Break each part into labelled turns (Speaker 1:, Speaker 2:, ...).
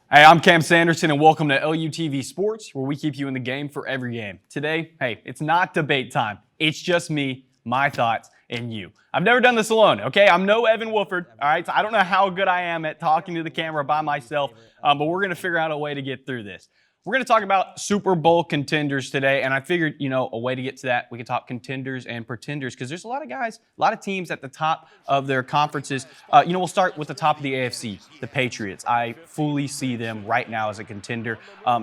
Speaker 1: Hey, I'm Cam Sanderson, and welcome to LUTV Sports, where we keep you in the game for every game. Today, hey, it's not debate time. It's just me, my thoughts, and you. I've never done this alone, okay? I'm no Evan Wolford, all right? So I don't know how good I am at talking to the camera by myself, but we're going to figure out a way to get through this. We're going to talk about Super Bowl contenders today, and I figured, a way to get to that, we could talk contenders and pretenders, because there's a lot of guys, a lot of teams at the top of their conferences. We'll start with the top of the AFC, the Patriots. I fully see them right now as a contender.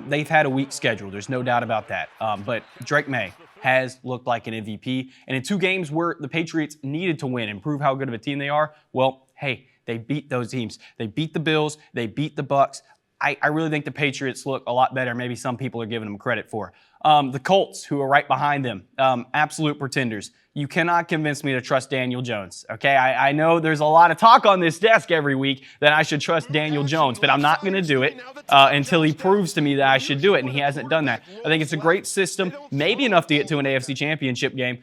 Speaker 1: They've had a weak schedule, there's no doubt about that, but Drake May has looked like an MVP, and in two games where the Patriots needed to win and prove how good of a team they are, well, hey, they beat those teams. They beat the Bills, they beat the Bucks. I really think the Patriots look a lot better. Maybe some people are giving them credit for. The Colts, who are right behind them, absolute pretenders. You cannot convince me to trust Daniel Jones, okay? I know there's a lot of talk on this desk every week that I should trust Daniel Jones, but I'm not going to do it until he proves to me that I should do it, and he hasn't done that. I think it's a great system, maybe enough to get to an AFC Championship game.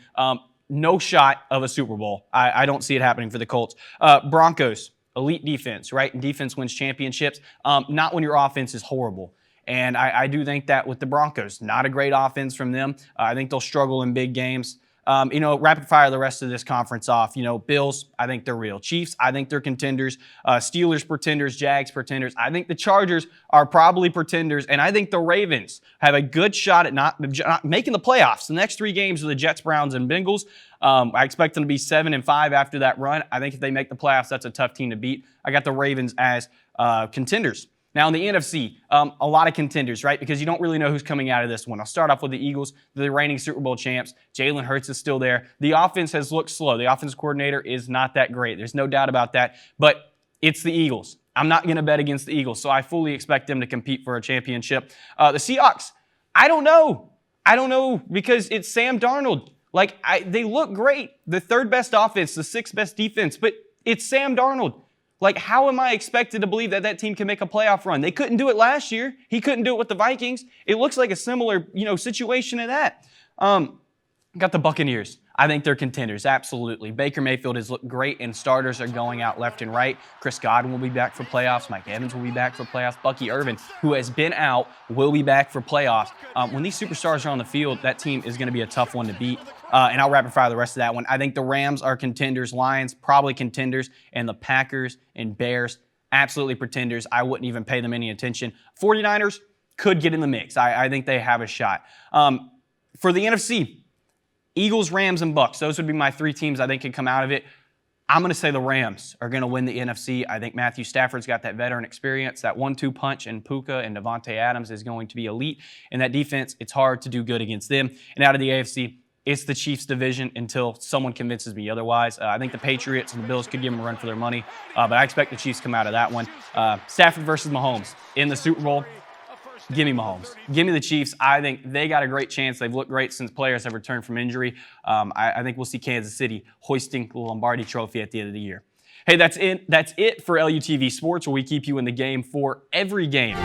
Speaker 1: No shot of a Super Bowl. I don't see it happening for the Colts. Broncos. Elite defense, right? And defense wins championships, not when your offense is horrible. And I do think that with the Broncos, not a great offense from them. I think they'll struggle in big games. Rapid fire the rest of this conference off. Bills, I think they're real. Chiefs, I think they're contenders. Steelers, pretenders. Jags, pretenders. I think the Chargers are probably pretenders. And I think the Ravens have a good shot at not making the playoffs. The next three games are the Jets, Browns, and Bengals. I expect them to be 7-5 after that run. I think if they make the playoffs, that's a tough team to beat. I got the Ravens as contenders. Now, in the NFC, a lot of contenders, right? Because you don't really know who's coming out of this one. I'll start off with the Eagles, the reigning Super Bowl champs. Jalen Hurts is still there. The offense has looked slow. The offensive coordinator is not that great. There's no doubt about that. But it's the Eagles. I'm not going to bet against the Eagles, so I fully expect them to compete for a championship. The Seahawks, I don't know. Because it's Sam Darnold. They look great. The third best offense, the sixth best defense, but it's Sam Darnold. How am I expected to believe that team can make a playoff run? They couldn't do it last year. He couldn't do it with the Vikings. It looks like a similar, situation to that. Got the Buccaneers. I think they're contenders, absolutely. Baker Mayfield has looked great, and starters are going out left and right. Chris Godwin will be back for playoffs. Mike Evans will be back for playoffs. Bucky Irvin, who has been out, will be back for playoffs. When these superstars are on the field, that team is going to be a tough one to beat. And I'll rapid fire the rest of that one. I think the Rams are contenders. Lions, probably contenders. And the Packers and Bears, absolutely pretenders. I wouldn't even pay them any attention. 49ers could get in the mix. I think they have a shot. For the NFC, Eagles, Rams, and Bucks. Those would be my three teams I think could come out of it. I'm going to say the Rams are going to win the NFC. I think Matthew Stafford's got that veteran experience. That 1-2 punch in Puka and Devontae Adams is going to be elite. And that defense, it's hard to do good against them. And out of the AFC, it's the Chiefs division until someone convinces me otherwise. I think the Patriots and the Bills could give them a run for their money, but I expect the Chiefs to come out of that one. Stafford versus Mahomes in the Super Bowl. Give me Mahomes. Give me the Chiefs. I think they got a great chance. They've looked great since players have returned from injury. I think we'll see Kansas City hoisting the Lombardi Trophy at the end of the year. Hey, that's it for LUTV Sports, where we keep you in the game for every game.